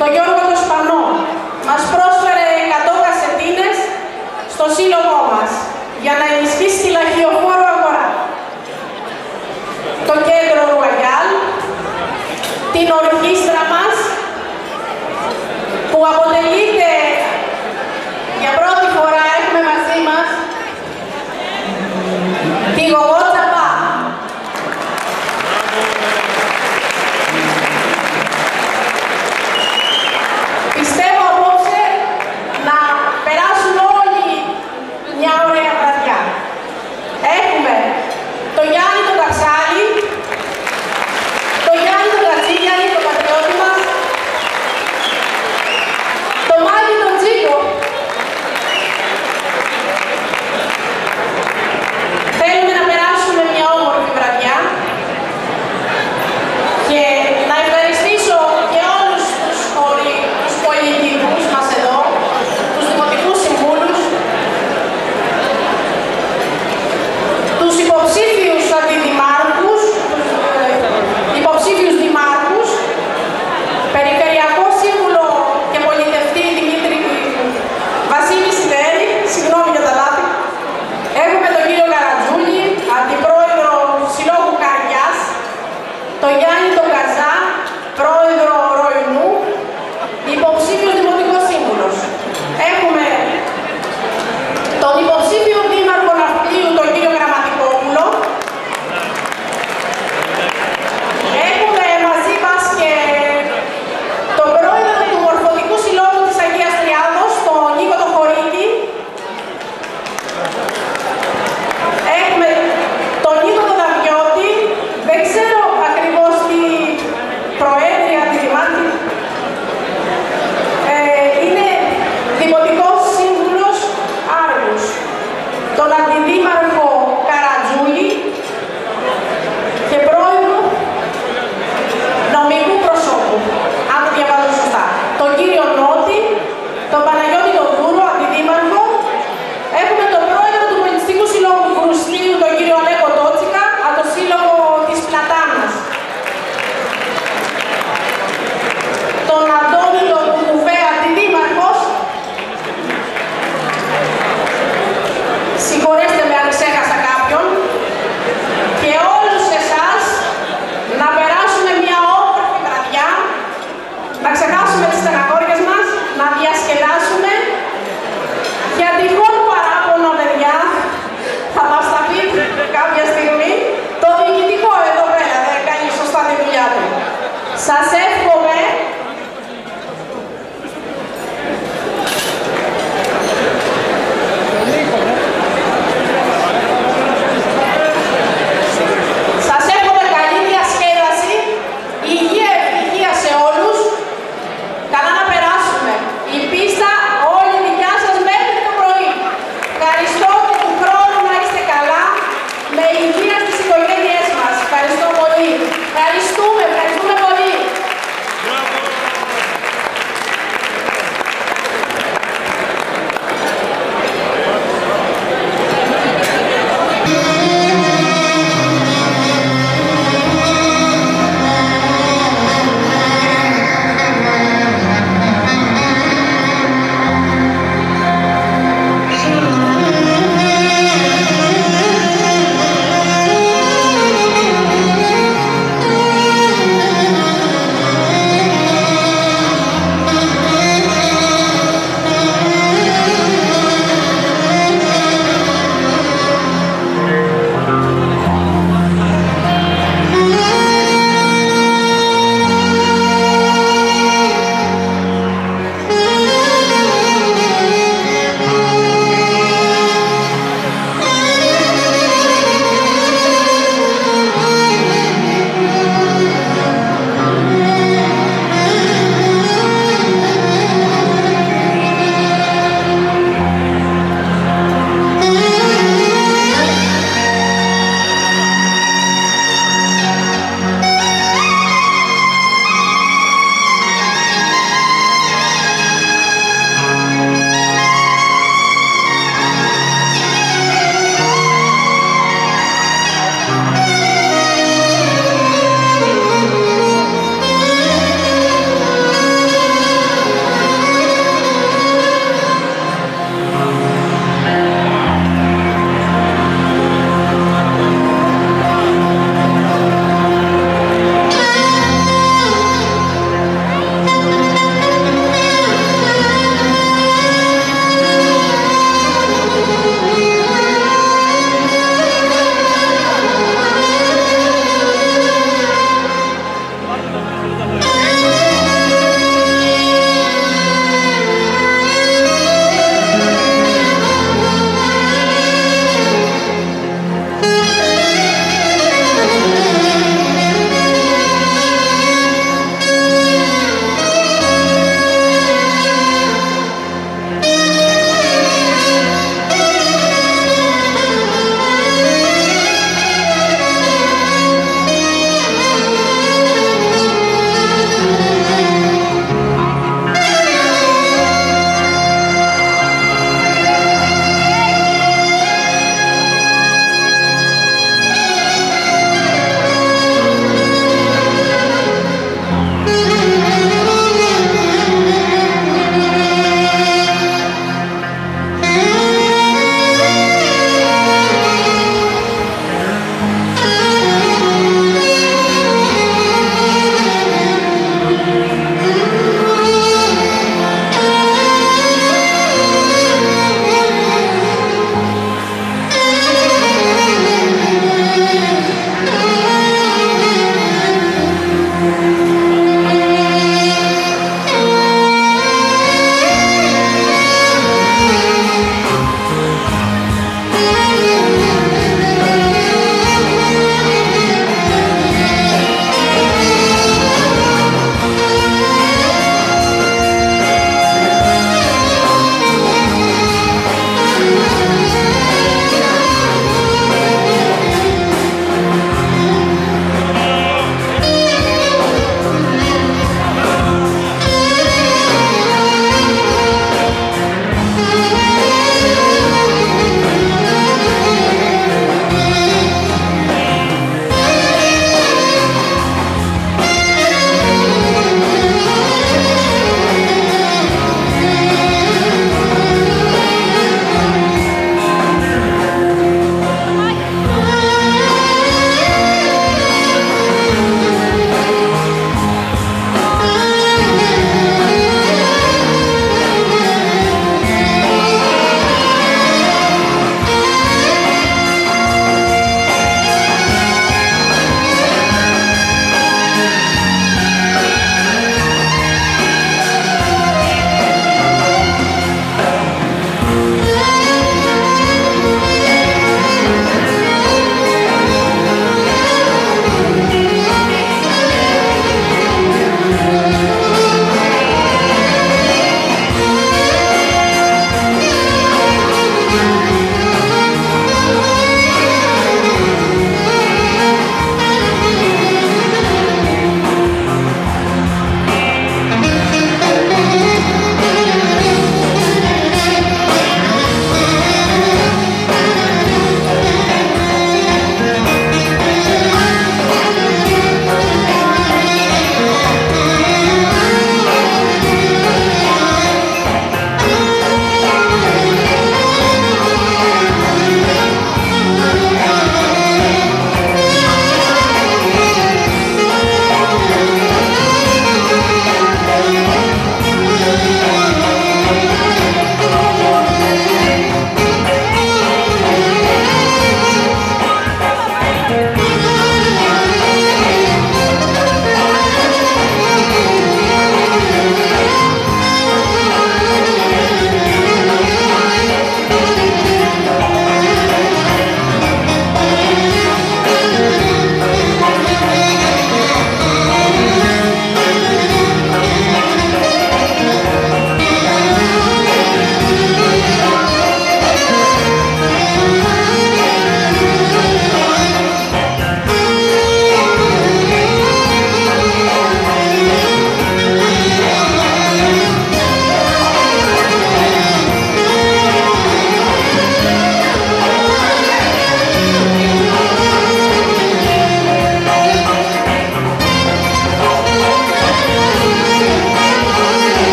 το Γιώργο το Σπανό, μας πρόσφερε 100 κασετίνες στο σύλλογό μας για να ενισχύσει τη λαχιοφόρο αγορά. Το κέντρο Ρουαγιάλ, την ορχήστρα μας, που αποτελείται, για πρώτη φορά έχουμε μαζί μας, τη Γογό Τσαπά. Πιστεύω απόψε να περάσουν όλοι μια ωραία βραδιά. Έχουμε το Γιάννη τον Καψάλη, το Γιάννη τον Κατσίγιαννη, τον πατριώτη μας, το Μάκη τον Τζίκο. Θέλουμε να περάσουμε μια όμορφη βραδιά και να ευχαριστήσω και όλους τους πολιτικούς μας εδώ, τους δημοτικούς συμβούλους, τους υποψήφιους αντιδημάρχους, υποψήφιους δημάρχους, περιφερειακό σύμβουλο και πολιτευτή Δημήτρη Βασίλη Σιδέρη, συγγνώμη για τα λάθη. Έχουμε τον κύριο Καρατζούλη, αντιπρόεδρο Συλλόγου Καριάς, τον Γιάννη τον Καζά, πρόεδρο Ροϊνού, υποψήφιος δημοτικός σύμβουλος. Έχουμε τον υποψήφιο δήμαρχο Ναυπλίου, τον κύριο Γραμματικόπουλο. Έχουμε μαζί μας και τον πρόεδρο του Μορφωτικού Συλλόγου της Αγίας Τριάδος, τον Νίκο τον Χωρίκη. Έχουμε τον Νίκο τον Δαβιώτη, δεν ξέρω ακριβώς τι προέδρια, τη δημάρχη. Είναι δημοτικός σύμβουλος Άργους. Τον αντιδήμαρχο Καρατζούλη και πρόεδρο νομικού προσώπου, αν το διαβάζω σωστά. Τον κύριο Νότη, τον Παναγιώτη τον Δούρο, αντιδήμαρχο. Έχουμε τον πρόεδρο του Πολιτιστικού Συλλόγου Βρουστίου, τον κύριο Αλέκο Τότσικα, από το Σύλλογο της Πλατάνας. Τον Αντώνη τον Κουβέ, αντιδήμαρχος. Συγχωρέστε με αν ξέχασα κάποιον. Και όλους εσάς να περάσουμε μια όμορφη βραδιά, να ξεχάσουμε τις στεναχώριες μας, να διασκεδάσουμε. Για τυχόν παράπονο, παιδιά, θα μας τα πει κάποια στιγμή, το διοικητικό εδώ πέρα δεν κάνει σωστά τη δουλειά του. Σας εύχομαι καλή διασκέδαση, υγεία, ευτυχία σε όλους. Καλά να περάσουμε. Η πίστα όλη δικιά σας μέχρι το πρωί. Ευχαριστώ και του χρόνου να είστε καλά, με υγεία στις οικογένειές μας. Ευχαριστώ πολύ. Ευχαριστούμε πολύ.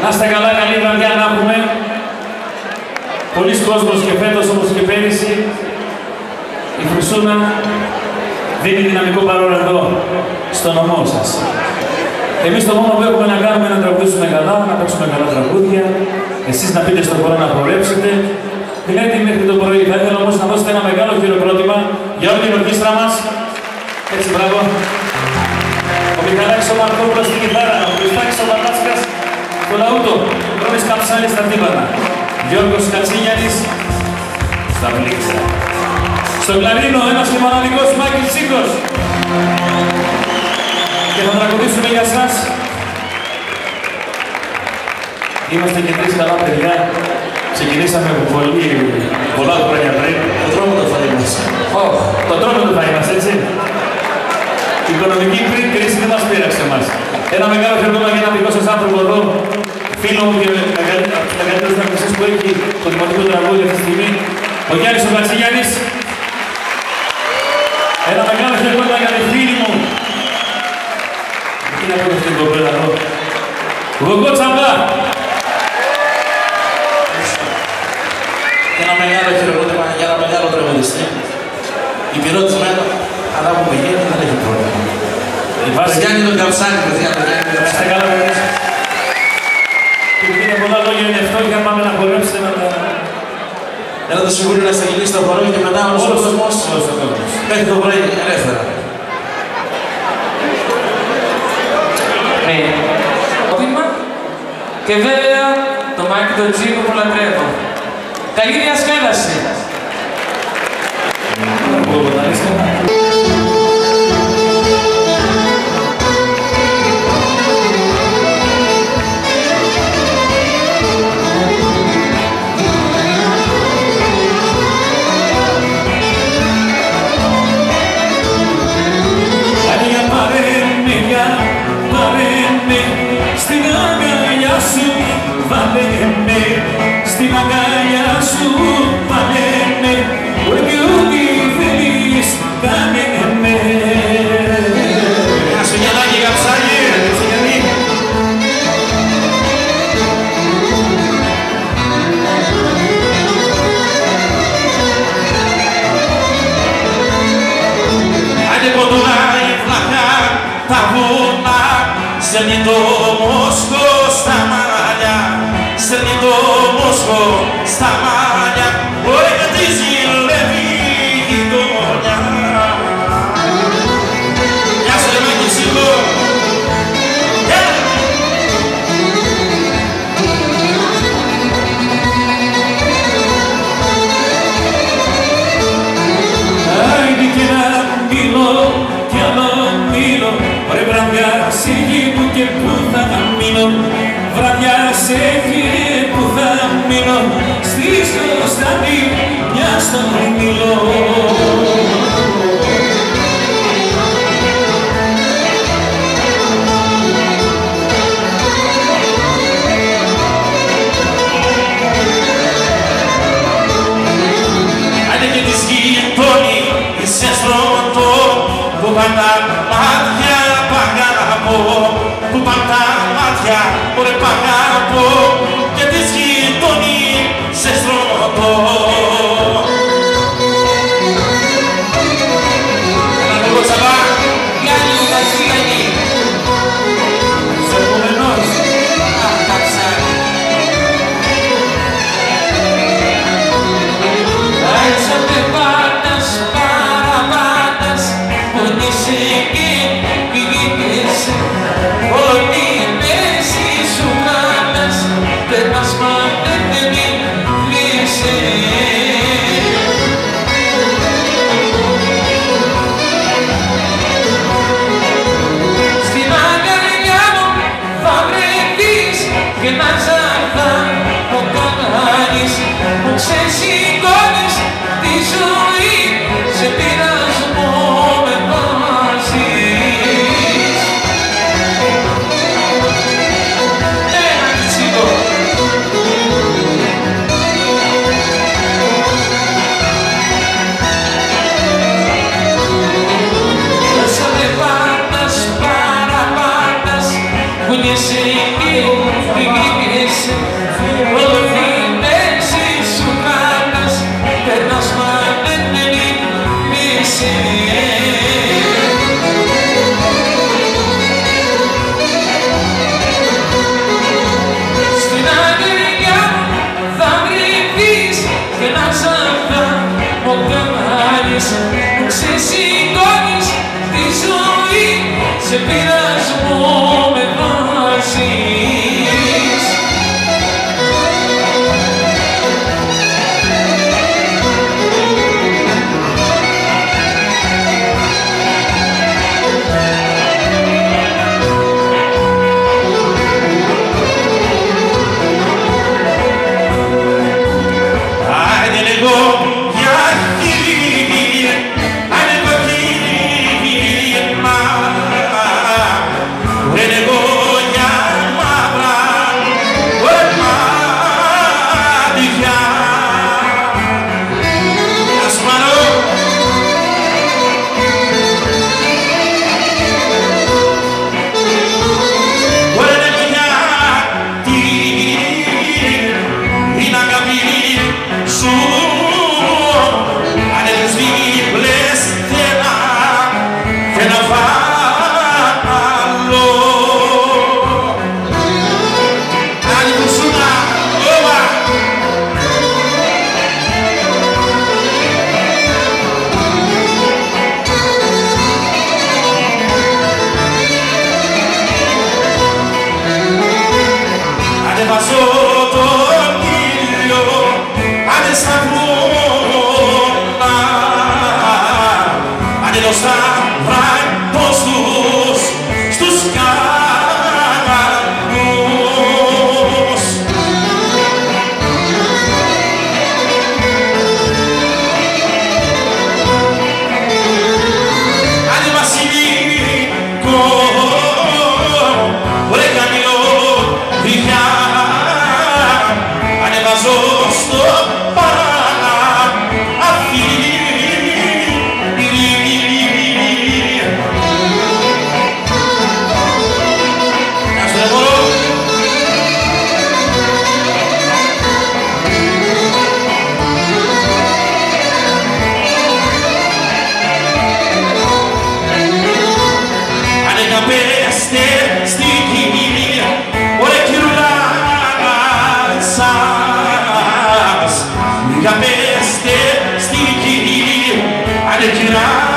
Να είστε καλά, καλή βραδιά να έχουμε. Πολλοί κόσμος και φέτος όπως και πέρυσι. Η Φρυσούνα δίνει δυναμικό παρόν εδώ, στο νομό σας. Εμείς το μόνο που έχουμε να κάνουμε είναι να τραγουδήσουμε καλά, να παίξουμε καλά τραγούδια. Εσείς να πείτε στον χώρο να χορέψετε. Δηλαδή μέχρι το πρωί. Θα ήθελα όμως να δώσετε ένα μεγάλο χειροκρότημα για όλη την ορχήστρα μας. Έτσι, μπράβο. Ο Μιχαλάκης ο Μαρκόπουλος στην κιθάρα, ο Χριστάκης ο Βαρλάσκας στο λαούτο, ο Ρώμης Καψάλης στα τύμπανα, Γιώργος Κατσίγιανης στα πλήξα. Στο κλαρίνο ένας και μοναδικός Μάκης Τσίκος. Και θα τραγουδήσουμε για σας. Είμαστε και τρεις καλά παιδιά. Ξεκινήσαμε από πολλά χρόνια πριν. Το τρόμο το φαΐ μας. Το τρόμο το φαΐ μας, έτσι. Η οικονομική κρίση δεν μας πείραξε εμάς. Ένα μεγάλο χαιρετισμό για ένα δικό σας άνθρωπο εδώ, φίλο μου και από τους μεγαλύτερους τραγουδιστές που έχει το δημοτικό τραγούδι αυτή τη στιγμή, ο Γιάννης ο Κατσίγιανης. Ένα μεγάλο χαιρετισμό για τη φίλη μου. Τι να πω αυτή την κοπέλα εδώ. Γογκό Τσαμπά. Και ένα μεγάλο χειροκρότημα για ένα μεγάλο τραγουδιστή. Η πυρότης μένα, αλλά που πηγαίνει δεν έχει πρόβλημα. Το Γιάννη τον Καψάνη, παιδιά, το Γιάννη τον Καψάνη. Καλά, παιδιά. Και είναι πολλά λόγια είναι αυτό για να πάμε να χορέψετε με τα... Ένα το σιγούρι να σταγγελίσει το χορό και μετά όλος ο κόσμος μέχρι το πρωί ελεύθερα. Και βέβαια το Μάκη τον Τζίκο που λατρεύω. Καλή διασκέδαση! Στην αγκαλιά σου βάλε με, ό,τι θέλεις κάνε με. Ένα σου Γιαννάκη Καψάνη, έτσι γιατί. Άντε κοντουράει φλακά τα βουνά, στέλνει το Μόσκο στα μαλλιά. Στέλνει το Μόσκο στα μάτια, ωραία γιατί ζηλεύει η γειτονιά. Γεια σου Μάκη Τσίκο. Άιντε και ένα μήλο κι άλλο μήλο, ωραία βραδιά σε γη μου και που θα μείνω. Βραδιά σε γη που θα μείνω, στη Κωνσταντίνια στον Μήλο. Άντε και της γειτόνι, είσαι στρωτό, που πάνε τα μάτια παγάπω, που πάνε τα μάτια, ωραία παγάπω, και της γειτόνι, σε στρωτό. κάνεις, μου ξεσηκώνεις τη ζωή, σε πειρασμό με βάζεις. Στην γη, αν εκεινάσας